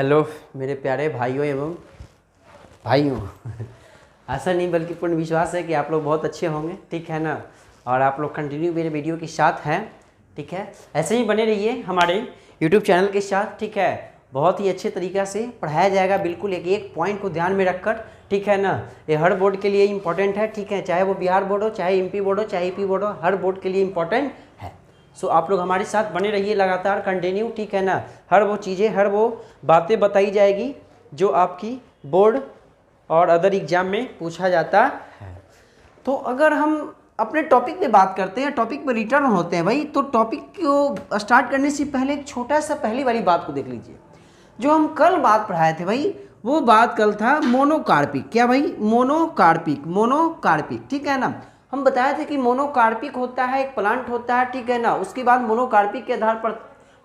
Hello मेरे प्यारे भाइयों एवं भाइयों ऐसा नहीं बल्कि पूर्ण विश्वास है कि आप लोग बहुत अच्छे होंगे, ठीक है ना। और आप लोग कंटिन्यू मेरे वीडियो के साथ हैं, ठीक है। ऐसे ही बने रहिए हमारे यूट्यूब चैनल के साथ, ठीक है। बहुत ही अच्छे तरीक़ा से पढ़ाया जाएगा, बिल्कुल एक एक पॉइंट को ध्यान में रखकर, ठीक है ना। ये हर बोर्ड के लिए इम्पोर्टेंट है, ठीक है। चाहे वो बिहार बोर्ड हो, चाहे एमपी बोर्ड हो, चाहे यूपी बोर्ड हो, हर बोर्ड के लिए इम्पोर्टेंट है। सो आप लोग हमारे साथ बने रहिए लगातार कंटिन्यू, ठीक है ना। हर वो चीज़ें, हर वो बातें बताई जाएगी जो आपकी बोर्ड और अदर एग्जाम में पूछा जाता है। तो अगर हम अपने टॉपिक पे बात करते हैं, टॉपिक पे रिटर्न होते हैं भाई, तो टॉपिक को स्टार्ट करने से पहले एक छोटा सा पहली वाली बात को देख लीजिए। जो हम कल बात पढ़ाए थे भाई, वो बात कल था मोनोकार्पिक। क्या भाई? मोनोकार्पिक, मोनोकार्पिक, ठीक है ना। हम बताए थे कि मोनोकार्पिक होता है, एक प्लांट होता है, ठीक है ना। उसके बाद मोनोकार्पिक के आधार पर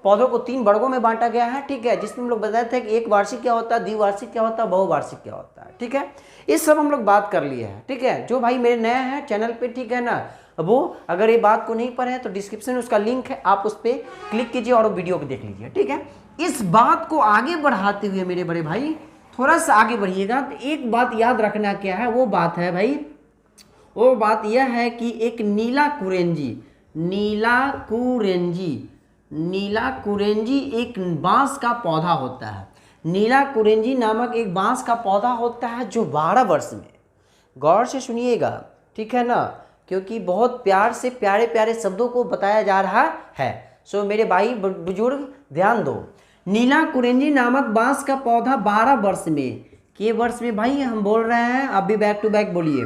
पौधों को 3 वर्गों में बांटा गया है, ठीक है। जिसमें हम लोग बताए थे कि एक वार्षिक क्या होता है, द्विवार्षिक क्या होता है, बहुवार्षिक क्या होता है, ठीक है। ये सब हम लोग बात कर लिए हैं, ठीक है। जो भाई मेरे नए हैं चैनल पे, ठीक है ना, वो अगर ये बात को नहीं पढ़े तो डिस्क्रिप्शन में उसका लिंक है, आप उस पर क्लिक कीजिए और वो वीडियो को देख लीजिए, ठीक है। इस बात को आगे बढ़ाते हुए मेरे बड़े भाई थोड़ा सा आगे बढ़िएगा तो एक बात याद रखना क्या है, वो बात है भाई, वो बात यह है कि एक नीला कुरेंजी एक बांस का पौधा होता है। नीला कुरेंजी नामक एक बांस का पौधा होता है जो 12 वर्ष में, गौर से सुनिएगा, ठीक है ना, क्योंकि बहुत प्यार से प्यारे प्यारे शब्दों को बताया जा रहा है। सो मेरे भाई बुजुर्ग ध्यान दो। नीला कुरेंजी नामक बांस का पौधा 12 वर्ष में, के वर्ष में भाई हम बोल रहे हैं, आप भी बैक टू बैक बोलिए।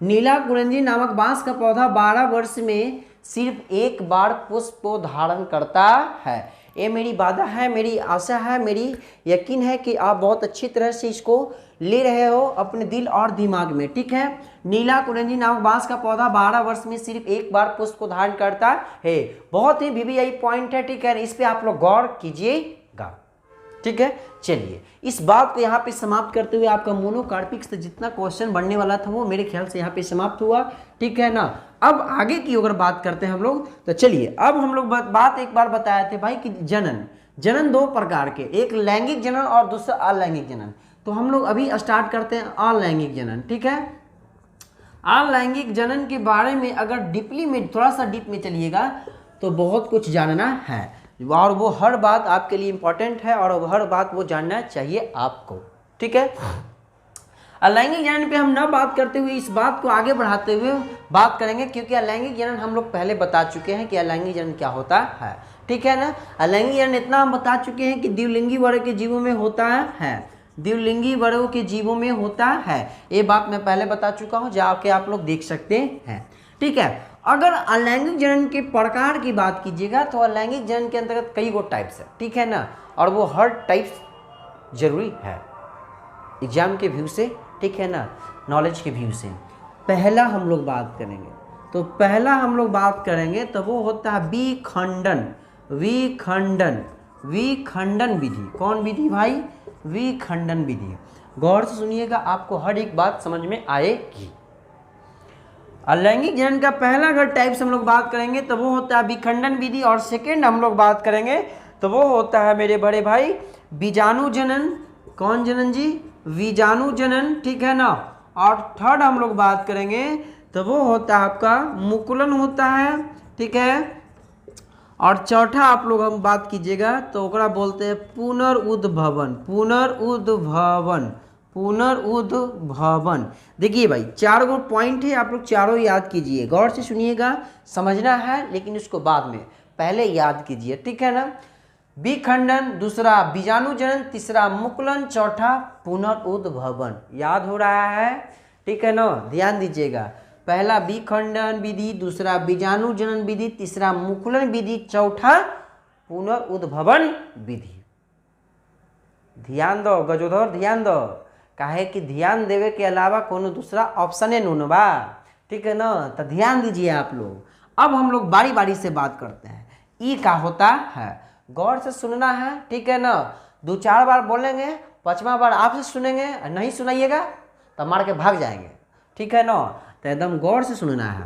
नीला कुरेंजी नामक बांस का पौधा 12 वर्ष में सिर्फ एक बार पुष्प धारण करता है। ये मेरी वादा है, मेरी आशा है, मेरी यकीन है कि आप बहुत अच्छी तरह से इसको ले रहे हो अपने दिल और दिमाग में, ठीक है। नीला कुरेंजी नामक बांस का पौधा 12 वर्ष में सिर्फ एक बार पुष्प को धारण करता है। बहुत ही वीवीआई पॉइंट है, ठीक है। इस पे आप लोग गौर कीजिएगा, ठीक है। चलिए इस बात को यहाँ पे समाप्त करते हुए आपका मोनोकार्पिक से जितना क्वेश्चन बनने वाला था वो मेरे ख्याल से यहाँ पे समाप्त हुआ, ठीक है ना। अब आगे की अगर बात करते हैं हम लोग, तो चलिए अब हम लोग बात एक बार बताए थे भाई कि जनन 2 प्रकार के, एक लैंगिक जनन और दूसरा अलैंगिक जनन। तो हम लोग अभी स्टार्ट करते हैं अलैंगिक जनन, ठीक है। अलैंगिक जनन के बारे में अगर डीपली में, थोड़ा सा डीप में चलिएगा तो बहुत कुछ जानना है और वो हर बात आपके लिए इंपॉर्टेंट है और हर बात वो जानना चाहिए आपको, ठीक है। अलैंगिक जनन पे हम ना बात करते हुए इस बात को आगे बढ़ाते हुए बात करेंगे, क्योंकि अलैंगिक जनन हम लोग पहले बता चुके हैं कि अलैंगिक जनन क्या होता है, ठीक है ना। अलैंगिक जनन इतना हम बता चुके हैं कि द्विलिंगी वर्ग के जीवों में होता है, द्विलिंगी वर्गों के जीवों में होता है। ये बात मैं पहले बता चुका हूँ, जाके आप लोग देख सकते हैं, ठीक है। अगर अलैंगिक जनन के प्रकार की बात कीजिएगा तो अलैंगिक जनन के अंतर्गत कई गो टाइप्स है, ठीक है ना। और वो हर टाइप्स जरूरी है एग्जाम के व्यू से, ठीक है ना, नॉलेज के व्यू से। पहला हम लोग बात करेंगे, तो पहला हम लोग बात करेंगे तो वो होता है विखंडन विधि। कौन विधि भाई? विखंडन विधि। गौर से सुनिएगा, आपको हर एक बात समझ में आएगी। अलैंगिक जनन का पहला अगर टाइप्स हम लोग बात करेंगे तो वो होता है विखंडन विधि, और सेकेंड हम लोग बात करेंगे तो वो होता है मेरे बड़े भाई बीजाणु जनन। कौन जनन जी? बीजाणु जनन, ठीक है ना। और थर्ड हम लोग बात करेंगे तो वो होता है आपका मुकुलन होता है, ठीक है। और चौथा आप लोग हम बात कीजिएगा तो ओकरा बोलते हैं पुनरुद्भवन। देखिए भाई 4 गो पॉइंट है, आप लोग चारों याद कीजिए, गौर से सुनिएगा, समझना है लेकिन उसको बाद में, पहले याद कीजिए, ठीक है ना। विखंडन, दूसरा बीजाणु जनन, तीसरा मुकुलन, चौथा पुनरुद्भवन। याद हो रहा है, ठीक है ना, ध्यान दीजिएगा। पहला विखंडन विधि, दूसरा बीजाणु जनन विधि, तीसरा मुकुलन विधि, चौथा पुनरुद्भवन विधि। ध्यान दो गजोधर, ध्यान दो, काहे कि ध्यान देवे के अलावा कोनो दूसरा ऑप्शन न बा, ठीक है ना। तो ध्यान दीजिए आप लोग। अब हम लोग बारी बारी से बात करते हैं। ई का होता है, गौर से सुनना है, ठीक है ना। 2-4 बार बोलेंगे, 5वां बार आपसे सुनेंगे, नहीं सुनाइएगा तो मार के भाग जाएंगे, ठीक है ना। तो एकदम गौर से सुनना है,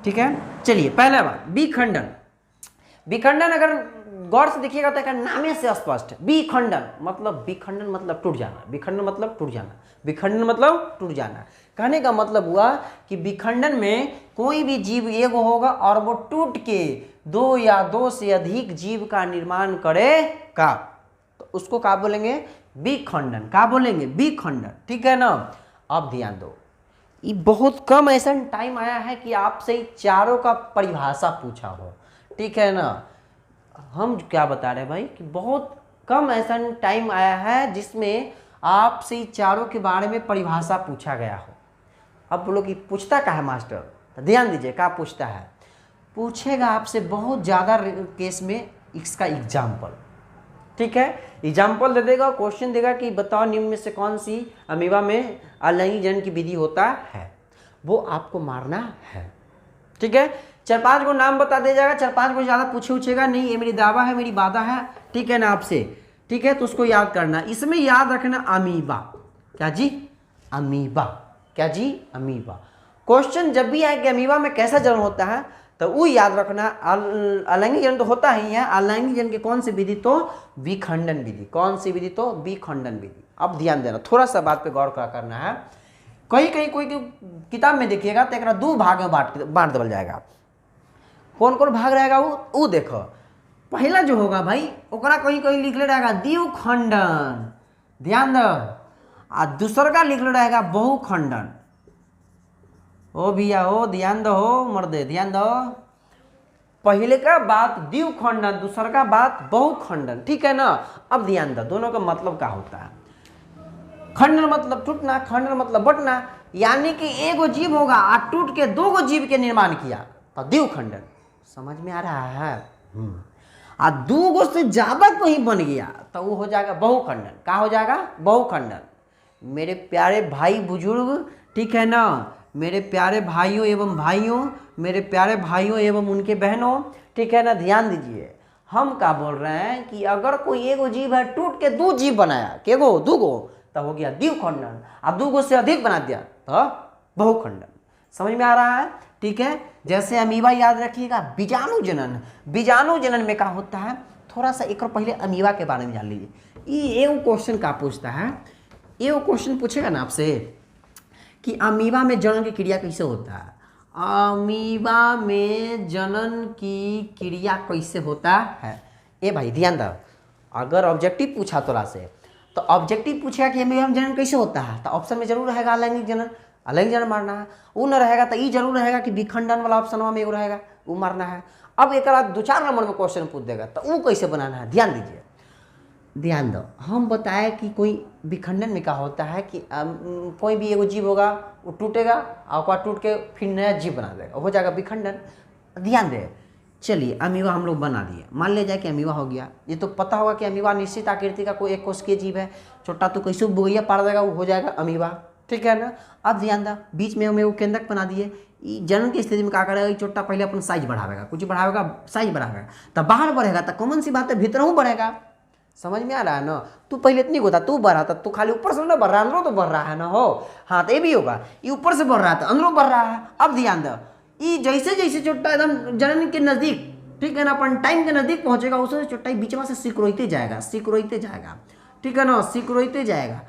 ठीक है। चलिए पहला बार विखंडन। विखंडन अगर गौर से देखिएगा तो एक नामे से स्पष्ट विखंडन मतलब टूट जाना, विखंडन मतलब टूट जाना, विखंडन मतलब टूट जाना। कहने का मतलब हुआ कि विखंडन में कोई भी जीव एक होगा और वो टूट के दो या दो से अधिक जीव का निर्माण करेगा, तो उसको क्या बोलेंगे? विखंडन। क्या बोलेंगे? विखंडन। ठीक है ना। अब ध्यान दो, ये बहुत कम ऐसा टाइम आया है कि आपसे चारों का परिभाषा पूछा हो। ठीक है ना। हम क्या बता रहे हैं भाई कि बहुत कम ऐसा टाइम आया है जिसमें आपसे चारों के बारे में परिभाषा पूछा गया हो। अब बोलो कि पूछता क्या है मास्टर, तो ध्यान दीजिए क्या पूछता है। पूछेगा आपसे बहुत ज़्यादा केस में इसका एग्जाम्पल। ठीक है, एग्जाम्पल दे देगा, क्वेश्चन देगा कि बताओ निम्न में से कौन सी अमीबा में अलैंगिक जनन की विधि होता है, वो आपको मारना है। ठीक है, 4-5 को नाम बता दे जाएगा, 4-5 को ज़्यादा पूछेगा नहीं, ये मेरी दावा है, मेरी वादा है। ठीक है ना आपसे। ठीक है, तो उसको याद करना। इसमें याद रखना अमीबा। क्या जी? अमीबा। क्या जी? अमीबा। क्वेश्चन जब भी आए कि अमीबा में कैसा जन्म होता है, तो वो याद रखना। अलैंगिक जन्म तो होता ही है, अलैंगिक जन्म की कौन सी विधि? तो विखंडन विधि। कौन सी विधि? तो विखंडन विधि। अब ध्यान देना, थोड़ा सा बात पे गौर करना है। कहीं कोई किताब में देखिएगा तो एक दो भाग में बांट देवल जाएगा। कौन कौन भाग रहेगा वो देखो। पहला जो होगा भाई ओकरा कहीं लिखले रहेगा द्विखंडन, ध्यान दो। आ दूसर का लिखले रहेगा बहुखंडन। ओ भैया हो, ध्यान दो हो मर्दे, ध्यान दो। पहले का बात द्विखंडन, दूसर का बात बहुखंडन। ठीक है ना। अब ध्यान दो, दोनों का मतलब क्या होता है। खंडन मतलब टूटना, खंडन मतलब बटना। यानी कि एगो जीव होगा और टूट के दो गो जीव के निर्माण किया तो द्विखंडन। समझ में आ रहा है? आ दो गो से ज्यादा कहीं बन गया तो वो हो जाएगा बहुखंडन। क्या हो जाएगा? बहुखंडन। मेरे प्यारे भाई बुजुर्ग, ठीक है ना, मेरे प्यारे भाइयों एवं भाइयों, मेरे प्यारे भाइयों एवं उनके बहनों, ठीक है ना, ध्यान दीजिए। हम क्या बोल रहे हैं कि अगर कोई एगो जीव है टूट के दो जीव बनाया, केगो दो गो, तो हो गया द्विखंडन। अब दो गो से अधिक बना दिया तो बहुखंडन। समझ में आ रहा है? ठीक है। जैसे अमीबा याद रखिएगा, बीजाणु जनन। बीजाणु जनन में क्या होता है, थोड़ा सा एक पहले अमीबा के बारे में जान लीजिए। ये एगो क्वेश्चन क्या पूछता है, एगो क्वेश्चन पूछेगा ना आपसे कि अमीबा में जनन की क्रिया कैसे होता है। अमीबा में जनन की क्रिया कैसे होता है? ए भाई ध्यान दो, अगर ऑब्जेक्टिव पूछा तोरा से तो ऑब्जेक्टिव पूछेगा कि अमीबा में जनन कैसे होता है, तो ऑप्शन में जरूर रहेगा अलैंगिक जनन, अलैंगिक जनन मारना है। वो न रहेगा तो ये जरूर रहेगा कि विखंडन वाला ऑप्शन में एगो रहेगा, वो मारना है। अब एक 2-4 नंबर में क्वेश्चन पूछ देगा तो वो कैसे बनाना है, ध्यान दीजिए। ध्यान दो, हम बताए कि कोई विखंडन में क्या होता है कि कोई भी एगो जीव होगा वो टूटेगा और टूट के फिर नया जीव बना देगा, हो जाएगा विखंडन। ध्यान दे। चलिए अमीबा हम लोग बना दिए, मान ले जाए कि अमीबा हो गया। ये तो पता होगा कि अमीबा निश्चित आकृति का कोई एक कोशिकीय जीव है, छोटा तो कैसे बोगैया पार देगा, वो हो जाएगा अमीबा। ठीक है ना। अब ध्यान दो, बीच में हमें वो केंद्रक बना दिए। जनन की स्थिति में क्या करेगा, छोटा पहले अपन साइज बढ़ावेगा, कुछ बढ़ावेगा, साइज बढ़ावेगा, तब बाहर बढ़ेगा तो कॉमन सी बात है भीतर बढ़ेगा। समझ में आ रहा है ना। तू पहले इतनी होता, तू बढ़ रहा था, तू खाली ऊपर से ना बढ़ रहा है, अंदरों तो बढ़ रहा है ना हो। हाँ तो ये भी होगा, ये ऊपर से बढ़ रहा था अंदरों बढ़ रहा है। अब ध्यान दो, ये जैसे जैसे छोटा एकदम जनन के नजदीक, ठीक है ना, अपन टाइम के नजदीक पहुंचेगा, उससे छोटा बीच में से सिकुड़ते जाएगा, सिकुड़ते जाएगा। ठीक है ना, सिकुड़ते जाएगा।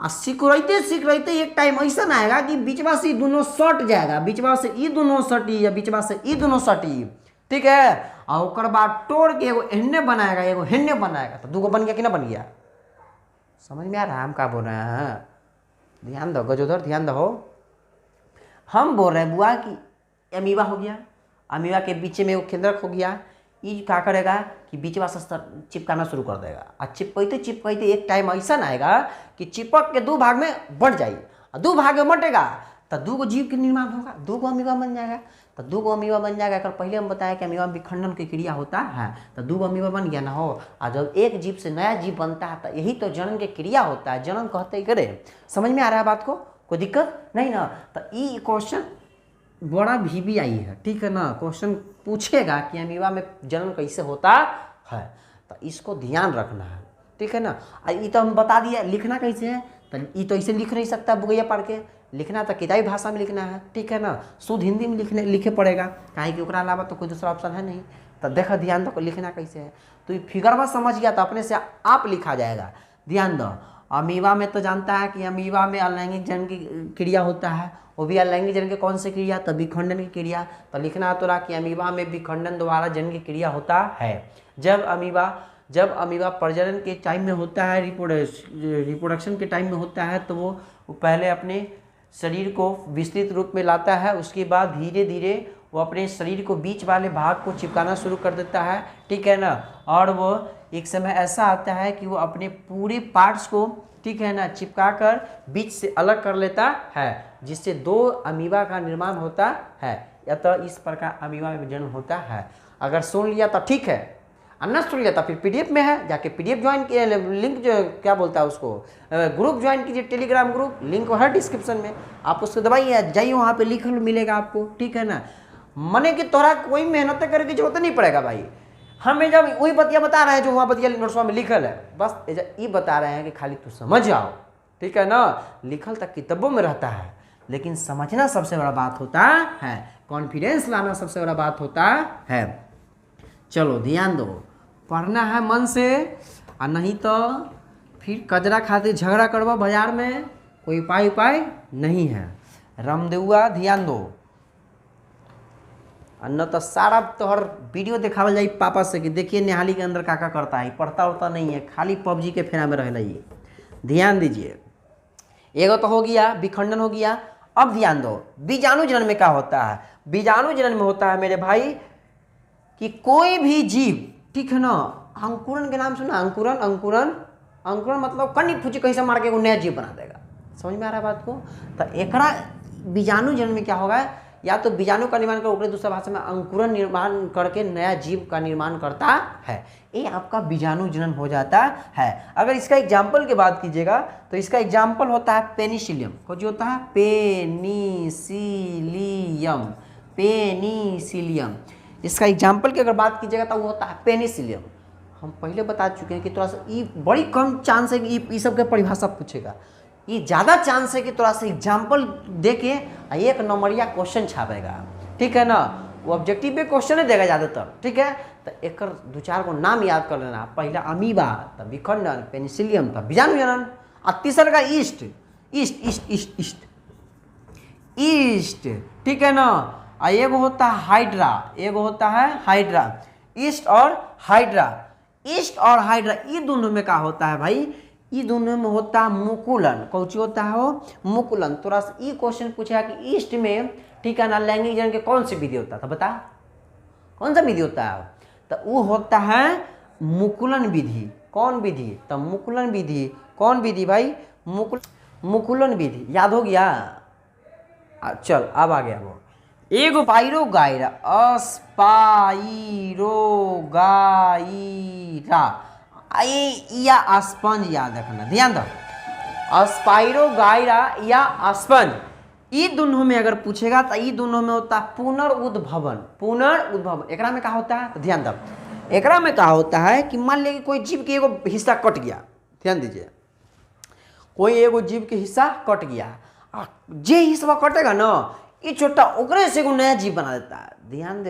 और सिकुड़ते एक टाइम ऐसा आएगा कि बीचवा से दोनों सट जाएगा, बीचवा से ये दोनों सटी या बीचवा से ये दोनों सटी। ठीक है। और ओकर बाद तोड़ के एगो एहने बनाएगा, एगो हेन्ने बनाएगा, तो दूगो बन गया कि ना बन गया। समझ में आ रहा है हम क्या बोल रहे हैं? ध्यान दो गजोधर, ध्यान दो। हम बोल रहे हैं बुआ कि अमीबा हो गया, अमीबा के बीच में एगो केंद्रक हो गया। ये क्या करेगा कि बीचवा से चिपकाना शुरू कर देगा, और चिपकते एक टाइम ऐसा आएगा कि चिपक के दो भाग में बढ़ जाएगी, और दो भाग में बटेगा तो दो गो जीव के निर्माण होगा, दो गो अमीबा बन जाएगा। तो दो गो अमीबा बन जाएगा। अगर पहले हम बताया कि अमीबा में विखंडन की क्रिया होता है, तो दो गो अमीबा बन गया ना हो। और जब एक जीव से नया जीव बनता है तो यही तो जनन की क्रिया होता है, जनन कहते करे। समझ में आ रहा है बात को? कोई दिक्कत नहीं ना। तो ये क्वेश्चन बड़ा VVI है, ठीक है ना। क्वेश्चन पूछेगा कि अमीबा में जनन कैसे होता है, तो इसको ध्यान रखना है, ठीक है ना। ये तो हम बता दिया, लिखना कैसे है, तो ये तो ऐसे लिख नहीं सकता बुगैया पढ़ के, लिखना तो किताबी भाषा में लिखना है, ठीक है ना। शुद्ध हिंदी में लिखे पड़ेगा, काहे कि ओकरा अलावा तो कोई दूसरा ऑप्शन है नहीं। तो देखो ध्यान दो लिखना कैसे है, तो ये फिगर समझ गया तो अपने से आप लिखा जाएगा। ध्यान दो, अमीबा में तो जानता है कि अमीबा में अलैंगिक जनन की क्रिया होता है, वो भी अलैंगिक जनन के कौन से क्रिया, तो विखंडन की क्रिया। तो लिखना तो रहा कि अमीबा में विखंडन द्वारा जनन की क्रिया होता है। जब अमीबा प्रजनन के टाइम में होता है, रिप्रोडक्शन के टाइम में होता है, तो वो पहले अपने शरीर को विस्तृत रूप में लाता है, उसके बाद धीरे धीरे वो अपने शरीर को बीच वाले भाग को चिपकाना शुरू कर देता है, ठीक है ना। और वो एक समय ऐसा आता है कि वो अपने पूरे पार्ट्स को, ठीक है ना, चिपका कर बीच से अलग कर लेता है, जिससे 2 अमीबा का निर्माण होता है। या तो इस प्रकार अमीबा में जन्म होता है। अगर सुन लिया तो ठीक है, अन्ना सुन लिया तो फिर पीडीएफ में है, जाके पीडीएफ ज्वाइन किए, लिंक जो क्या बोलता है उसको, ग्रुप ज्वाइन कीजिए, टेलीग्राम ग्रुप, लिंक है डिस्क्रिप्शन में, आप उसको दबाइए, जाइए वहाँ पे लिखल मिलेगा आपको, ठीक है ना। मने कि तोरा कोई मेहनत करे की जरूरत नहीं पड़ेगा भाई, हमें जब वही बतिया बता रहे हैं जो वहाँ बतिया नोट्सवा में लिखल है, बस ये बता रहे हैं कि खाली तू समझ आओ, ठीक है ना। लिखल तक किताबों में रहता है, लेकिन समझना सबसे बड़ा बात होता है, कॉन्फिडेंस लाना सबसे बड़ा बात होता है। चलो ध्यान दो, पढ़ना है मन से, और नहीं तो फिर कजरा खातिर झगड़ा करवा बाजार में, कोई उपाय नहीं है। रामदेवआ ध्यान दो, न तो सारा तोहर वीडियो दिखावल जाए पापा से कि देखिए नेहाली के अंदर का करता है, पढ़ता उड़ता नहीं है, खाली पबजी के फेरा में रह ये। ध्यान दीजिए, एगो तो हो गया विखंडन हो गया। अब ध्यान दो, बीजाणु जनन में क्या होता है। बीजाणु जनन में होता है मेरे भाई कि कोई भी जीव, ठीक है ना, अंकुरन के नाम सुना, अंकुरन मतलब कन्नी फूची कहीं से मार के नया जीव बना देगा। समझ में आ रहा है बात को। तो एकरा बीजाणु जनन में क्या होगा, या तो बीजाणु का निर्माण कर, दूसरा भाषा में अंकुरन निर्माण करके नया जीव का निर्माण करता है, ये आपका बीजाणु जनन हो जाता है। अगर इसका एग्जाम्पल की बात कीजिएगा तो इसका एग्जाम्पल होता है पेनिसिलियम। कौन होता है, पेनिसिलियम। इसका एग्जाम्पल की अगर बात कीजिएगा तो वो होता है पेनिसिलियम। हम पहले बता चुके हैं कि थोड़ा सा ये बड़ी कम चांस है कि ये सब के परिभाषा पूछेगा, ये ज़्यादा चांस है कि थोड़ा सा एग्जाम्पल दे के 1 नंबरिया क्वेश्चन छापेगा, ठीक है ना। वो ऑब्जेक्टिव पे क्वेश्चन ही देगा ज़्यादातर, ठीक है। तो एक 2-4 को नाम याद कर लेना, पहला अमीबा, तब विखंडन, पेनिसिलियम, तब बीजाणु जनन, और तीसरा का ईस्ट, ठीक है ना। एगो होता है हाइड्रा, ईस्ट और हाइड्रा, ये दोनों में क्या होता है भाई, ये दोनों में होता है मुकुलन। कौची होता है वो, मुकुलन। थोड़ा सा ये क्वेश्चन पूछेगा कि ईस्ट में, ठीक है ना, लैंगिक जनन के कौन सी विधि होता था, बता कौन सा विधि होता है, तो वो होता है मुकुलन विधि। कौन विधि, तो मुकुलन विधि। कौन विधि भाई, मुकुलन विधि, याद हो गया। चल अब आ गया वो, एगो स्पाइरोगाइरा, या स्पंज याद रखना, ध्यान दो, स्पाइरोगाइरा या स्पंज, ये दोनों में अगर पूछेगा तो ये दोनों में होता है पुनर्उद्भवन। एकरा में क्या होता है, तो ध्यान दो, एकरा में क्या होता है कि मान लीजिए कोई जीव के एगो हिस्सा कट गया, ध्यान दीजिए, कोई एगो जीव के हिस्सा कट गया, जे हिस्सा कटेगा ना, ये छोटा ओकरे से एगो नया जीव बना देता है।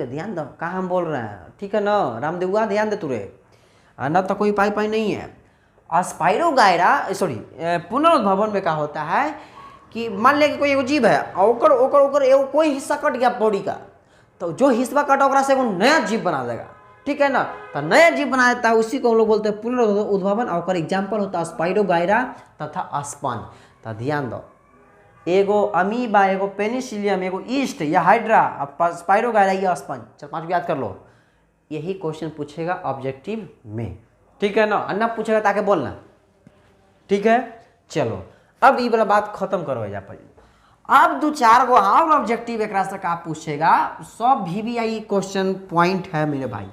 ध्यान दो कहाँ हम बोल रहे हैं, ठीक है ना रामदेवआ, ध्यान दे तुरे, न तो कोई पाई नहीं है। स्पाइरोगाइरा पुनर्उद्भवन में क्या होता है कि मान लिया कि कोई एगो जीव है, ओकर एगो कोई हिस्सा कट गया बॉडी का, तो जो हिस्सा कटा ओकरा से एगो नया जीव बना देगा, ठीक है ना। तो नया जीव बना देता है, उसी को हम लोग बोलते हैं पुनर्उद्भवन। और एग्जाम्पल होता है स्पाइरोगाइरा तथा स्पंज। तो ध्यान दो, एगो अमीबा, एगो पेनिसिलियम, एगो ईस्ट या हाइड्रा, स्पाइरोगाइरा या स्पंज, 4-5 याद कर लो। यही क्वेश्चन पूछेगा ऑब्जेक्टिव में, ठीक है ना, अन्ना पूछेगा ताकि बोलना, ठीक है। चलो अब ये वाला बात खत्म करो जा पर, अब 2-4 गो और ऑब्जेक्टिव एक से का पूछेगा, सब VVI क्वेश्चन पॉइंट है मेरे भाई,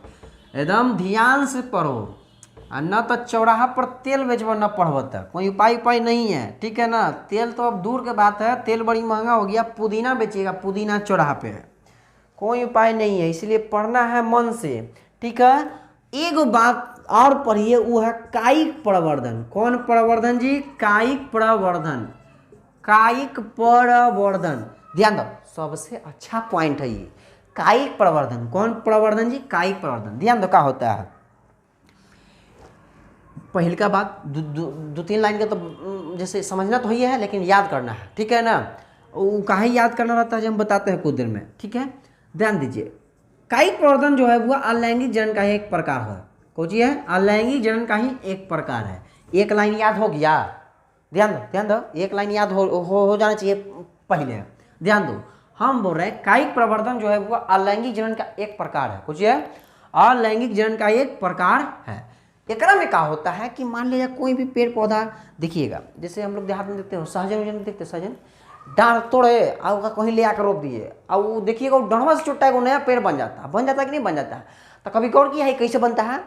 एकदम ध्यान से पढ़ो। न तो चौराहा पर तेल बेचब न पढ़ब तो कोई उपाय नहीं है, ठीक है ना। तेल तो अब दूर के बात है, तेल बड़ी महंगा हो गया, पुदीना बेचिएगा, पुदीना चौराहा पे है, कोई उपाय नहीं है, इसलिए पढ़ना है मन से, ठीक है। एक बात और पढ़िए, वो है कायिक प्रवर्धन। कौन प्रवर्धन जी, कायिक प्रवर्धन। ध्यान दो, सबसे अच्छा पॉइंट है ये कायिक प्रवर्धन। कौन प्रवर्धन जी? कायिक प्रवर्धन। ध्यान दो क्या होता है। पहले का बात दो तीन लाइन का तो जैसे समझना तो ही है, लेकिन याद करना है, ठीक है ना। वो कहाँ याद करना रहता है जो हम बताते हैं कुछ देर में, ठीक है। ध्यान दीजिए, कायिक प्रवर्धन जो है वो अलैंगिक जनन का ही एक प्रकार है। कौन सी है? अलैंगिक जनन का ही एक प्रकार है। एक लाइन याद हो गया? ध्यान दो, एक लाइन याद हो जाना चाहिए पहले। ध्यान दो, हम बोल रहे हैं कायिक प्रवर्धन जो है वो अलैंगिक जनन का एक प्रकार है। कुछ है अलैंगिक जनन का एक प्रकार है। एकरा में क्या होता है कि मान लीजिए कोई भी पेड़ पौधा देखिएगा, जैसे हम लोग देहात में देखते हो सहजन देखते, सहजन डाल तोड़े और कहीं ले आकर रोप दिए, और वो देखिएगा वो डंडवा से छुट्टा है, वो नया पेड़ बन जाता है कि नहीं बन जाता है? तो कभी गौर किया है कैसे बनता है?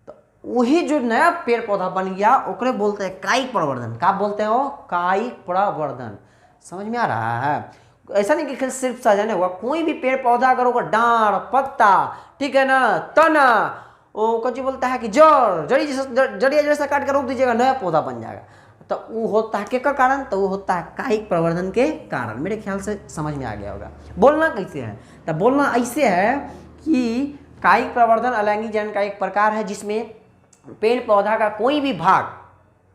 तो वही जो नया पेड़ पौधा बन गया ओकरे बोलते हैं कायिक प्रवर्धन। क्या बोलते हैं वो? कायिक प्रवर्धन। समझ में आ रहा है? ऐसा नहीं कि सिर्फ सहजन हुआ, कोई भी पेड़ पौधा अगर होगा डांड पत्ता, ठीक है ना, तना, वो कच्ची बोलता है कि जड़िया जैसा काट कर रोप दीजिएगा, नया पौधा बन जाएगा। तो वो होता है केकर कारण? तो वो होता है कायिक प्रवर्धन के कारण। मेरे ख्याल से समझ में आ गया होगा। बोलना कैसे है? तो बोलना ऐसे है कि कायिक प्रवर्धन अलैंगिक जनन का एक प्रकार है जिसमें पेड़ पौधा का कोई भी भाग,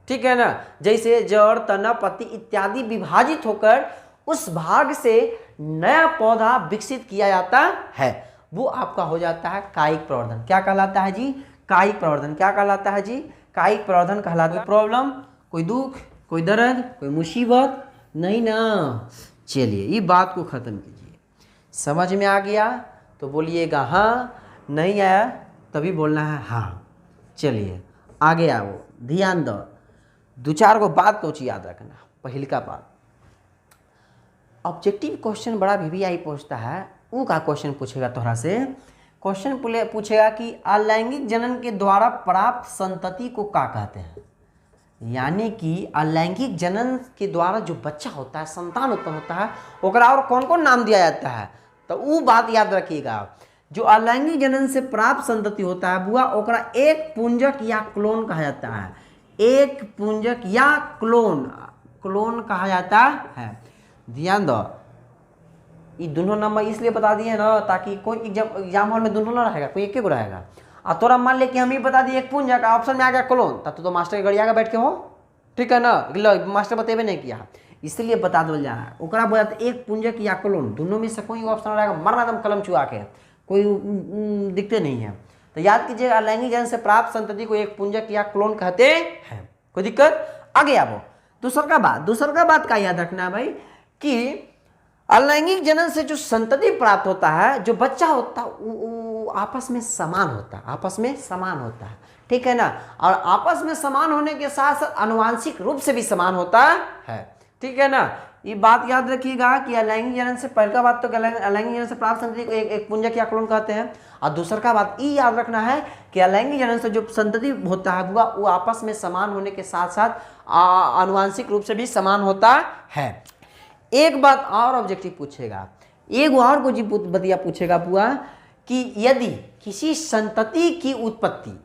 ठीक है ना, जैसे जड़, तना, पत्ती इत्यादि विभाजित होकर उस भाग से नया पौधा विकसित किया जाता है, वो आपका हो जाता है कायिक प्रवर्धन। क्या कहलाता है जी? कायिक प्रवर्धन। क्या कहलाता है जी? कायिक प्रवर्धन कहलाता है। प्रॉब्लम, कोई दुख, कोई दर्द, कोई मुसीबत नहीं ना? चलिए ये बात को ख़त्म कीजिए। समझ में आ गया तो बोलिएगा हाँ, नहीं आया तभी बोलना है हाँ। चलिए आगे आओ, ध्यान दो, दो चार को बात को याद रखना। पहली का बात, ऑब्जेक्टिव क्वेश्चन बड़ा VVI पूछता है, वो का क्वेश्चन पूछेगा तोहरा से। क्वेश्चन पूछेगा कि अलैंगिक जनन के द्वारा प्राप्त संतति को क्या कहते हैं? यानी कि अलैंगिक जनन के द्वारा जो बच्चा होता है, संतान उत्पन्न होता है, ओकरा और कौन कौन नाम दिया जाता है? तो वो बात याद रखिएगा। जो अलैंगिक जनन से प्राप्त संतति होता है बुआ, ओकरा एक पुंजक या क्लोन कहा जाता है। एक पुंजक या क्लोन कहा जाता है। ध्यान दो, ये दोनों नंबर इसलिए बता दिए ना ताकि कोई एग्जाम हॉल में दोनों ना रहेगा, कोई एक ही को रहेगा। और तोरा मान ले कि हम ही बता दिए एक पुंजक, ऑप्शन में आ गया क्लोन, तब तो मास्टर के गड़िया का बैठ के हो, ठीक है ना। मास्टर बतेबे नहीं किया, इसलिए बता दो जा है। ओकरा बोला एक पुंजक या क्लोन, दोनों में से कोई ऑप्शन रहेगा, मरना दम कलम चुआ के, कोई दिखते नहीं है। तो याद कीजिए अलैंगिक जनन से प्राप्त संतति को एक पुंजक या क्लोन कहते हैं। कोई दिक्कत? आगे आओ। दूसर का बात का याद रखना है भाई कि अलैंगिक जनन से जो संतति प्राप्त होता है, जो बच्चा होता है, वो आपस में समान होता है, ठीक है ना। और आपस में समान होने के साथ साथ आनुवांशिक रूप से भी समान होता है, ठीक है ना। ये बात याद रखिएगा कि अलैंगिक जनन से पहला बात तो अलैंगिक जनन से प्राप्त संतति को एक पुंजक या क्लोन कहते हैं। और दूसरा का बात ये याद रखना है कि अलैंगिक जनन से जो संतति होता है वो आपस में समान होने के साथ साथ आनुवांशिक रूप से भी समान होता है। एक बात और ऑब्जेक्टिव पूछेगा, एक और को जी बतिया पूछेगा बुआ कि यदि किसी संतति की उत्पत्ति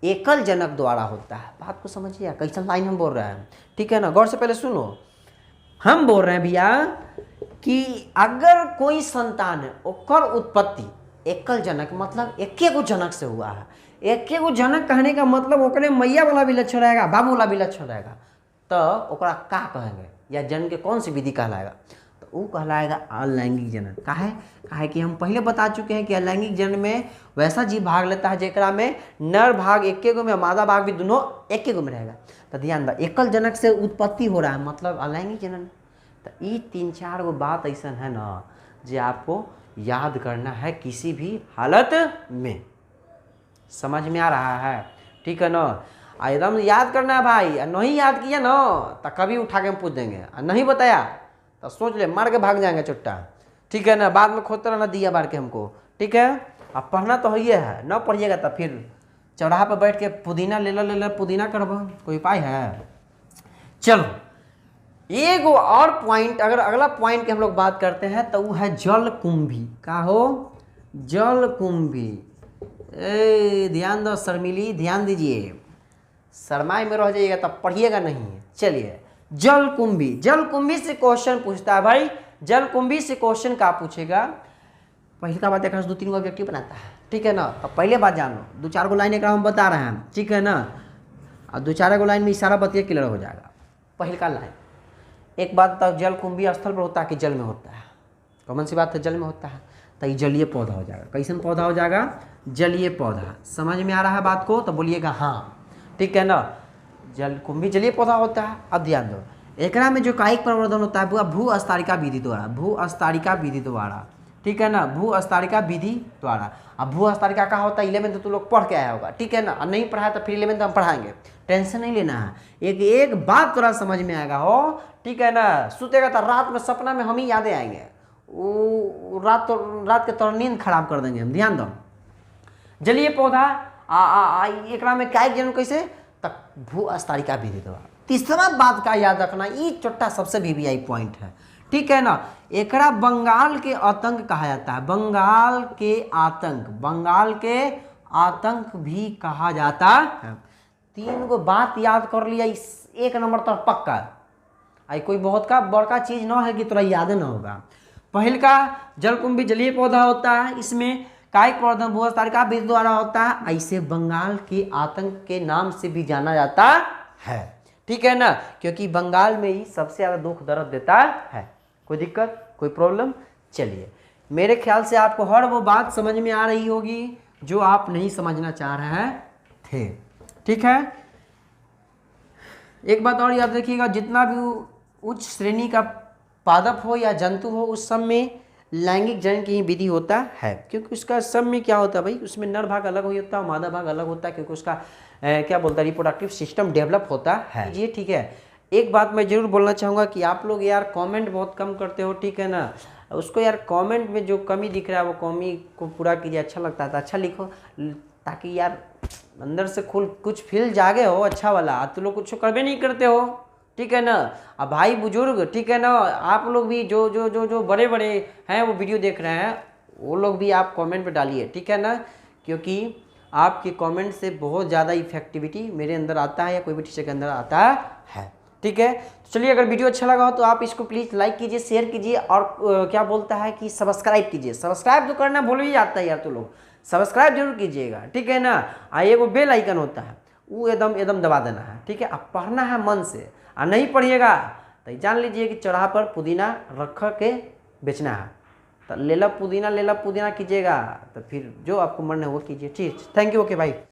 एकल जनक द्वारा होता है, बात को समझिए कैसा लाइन हम बोल रहे हैं, ठीक है ना। गौर से पहले सुनो, हम बोल रहे हैं भैया कि अगर कोई संतान है ओकर उत्पत्ति एकल जनक मतलब एके गो जनक से हुआ है। एके गो जनक कहने का मतलब ओकरे मैया वाला भी लक्षण रहेगा, बाबू वाला भी लक्षण रहेगा, तो ओकरा का कहेंगे या जन्म के कौन सी विधि कहलाएगा? तो वो कहलाएगा अलैंगिक जनन। काहे कि हम पहले बता चुके हैं कि अलैंगिक जनन में वैसा जीव भाग लेता है जेकरा में नर भाग एके गो में, मादा भाग भी दोनों एके गो में रहेगा। तो ध्यान दो, एकल जनक से उत्पत्ति हो रहा है मतलब अलैंगिक जनन। तो ये 3-4 गो बात ऐसा है ना जो आपको याद करना है किसी भी हालत में। समझ में आ रहा है, ठीक है ना। एकदम याद करना है भाई, नहीं याद किया ना तो कभी उठा के हम पूछ देंगे, नहीं बताया तो सोच ले मार के भाग जाएंगे चुट्टा, ठीक है ना। बाद में खोदते रहना दिया बार के हमको, ठीक है। अब पढ़ना तो ही है, ना पढ़िएगा तो फिर चौराहा पर बैठ के पुदीना ले लो पुदीना करबो, कोई उपाय है? चलो एक और पॉइंट, अगर अगला पॉइंट की हम लोग बात करते हैं तो वो है जलकुंभी। का हो? जलकुंभी। ध्यान दो शर्मिली, ध्यान दीजिए, शर्माए में रह जाइएगा तब पढ़िएगा नहीं। चलिए जलकुंभी से क्वेश्चन पूछता है भाई। जलकुंभी से क्वेश्चन क्या पूछेगा पहले का बात एक 2-3 गो ऑब्जेक्टिव बनाता है, ठीक है ना। अब पहले बात जान लो, 2-4 गो लाइन एक हम बता रहे हैं, ठीक है ना। और 2-4 गो लाइन में इशारा बतिया क्लियर हो जाएगा। पहले का लाइन, एक बात तो जल कुंभी स्थल पर होता है कि जल में होता है, कॉमन सी बात है, जल में होता है, तो ये जलीय पौधा हो जाएगा। कैसन पौधा हो जाएगा? जलीय पौधा। समझ में आ रहा है बात को? तो बोलिएगा हाँ, ठीक है ना। जल कुंभी जलीय पौधा होता है। अब ध्यान दो, एकरा में जो कायिक प्रवर्धन होता है वो भू-स्तरिका विधि द्वारा, भू-स्तरिका विधि द्वारा, ठीक है ना, भू-स्तरिका विधि द्वारा। अब भू-स्तरिका का होता है 11th तो लोग पढ़ के आया होगा, ठीक है ना। और नहीं पढ़ा तो फिर 11th हम पढ़ाएंगे, टेंशन नहीं लेना है। एक बात थोड़ा समझ में आएगा हो, ठीक है ना। सुतेगा तो रात में सपना में हम ही यादें आएंगे, वो रात के तौर नींद खराब कर देंगे हम। ध्यान दो, जलीय पौधा एकरा में कायिक जन्म कैसे? तक भू-स्तरिका विधि द्वारा। तीसरा बात का याद रखना, ये छोटा सबसे VVI पॉइंट है, ठीक है ना। एकरा बंगाल के आतंक कहा जाता है, बंगाल के आतंक, बंगाल के आतंक भी कहा जाता है। 3 गो बात याद कर लिया, इस 1 नंबर तक पक्का। आई कोई बहुत का बड़का चीज ना है कि तुरा याद ना होगा। पहल का जलकुंभी जलीय पौधा होता है, इसमें कायिक प्रवर्धन भू-स्तरिका विधि द्वारा होता है। ऐसे बंगाल के आतंक के नाम से भी जाना जाता है, ठीक है ना, क्योंकि बंगाल में ही सबसे ज़्यादा दुख दर्द देता है। कोई दिक्कत, कोई प्रॉब्लम? चलिए, मेरे ख्याल से आपको हर वो बात समझ में आ रही होगी जो आप नहीं समझना चाह रहे थे, ठीक है। एक बात और याद रखिएगा, जितना भी उच्च श्रेणी का पादप हो या जंतु हो, उस सब में लैंगिक जनन की ही विधि होता है, क्योंकि उसका सब में क्या होता है भाई, उसमें नर भाग अलग होता है, मादा भाग अलग होता है, क्योंकि उसका क्या बोलता है, रिप्रोडक्टिव सिस्टम डेवलप होता है। ये ठीक है। एक बात मैं जरूर बोलना चाहूँगा कि आप लोग यार कमेंट बहुत कम करते हो, ठीक है ना। उसको यार कमेंट में जो कमी दिख रहा है वो कमी को पूरा कीजिए। अच्छा लगता है तो अच्छा लिखो, ताकि यार अंदर से कुछ फील जागे हो अच्छा वाला। तो लोग कुछ करबे नहीं करते हो, ठीक है ना। अब भाई बुजुर्ग, ठीक है ना, आप लोग भी जो जो जो जो बड़े बड़े हैं वो वीडियो देख रहे हैं, वो लोग भी आप कमेंट पे डालिए, ठीक है ना, क्योंकि आपके कमेंट से बहुत ज़्यादा इफेक्टिविटी मेरे अंदर आता है या कोई भी टीचर के अंदर आता है, ठीक है। तो चलिए, अगर वीडियो अच्छा लगा हो तो आप इसको प्लीज़ लाइक कीजिए, शेयर कीजिए, और क्या बोलता है कि सब्सक्राइब कीजिए। सब्सक्राइब तो करना भूल ही जाता है यार, तो लोग सब्सक्राइब जरूर कीजिएगा, ठीक है ना। ये वो बेल आइकन होता है, वो एकदम दबा देना है, ठीक है। अब पढ़ना है मन से, और नहीं पढ़िएगा तो जान लीजिए कि चौराहा पर पुदीना रख के बेचना है, तो लेला पुदीना कीजिएगा, तो फिर जो आपको मन है वो कीजिए, ठीक। थैंक यू, ओके भाई।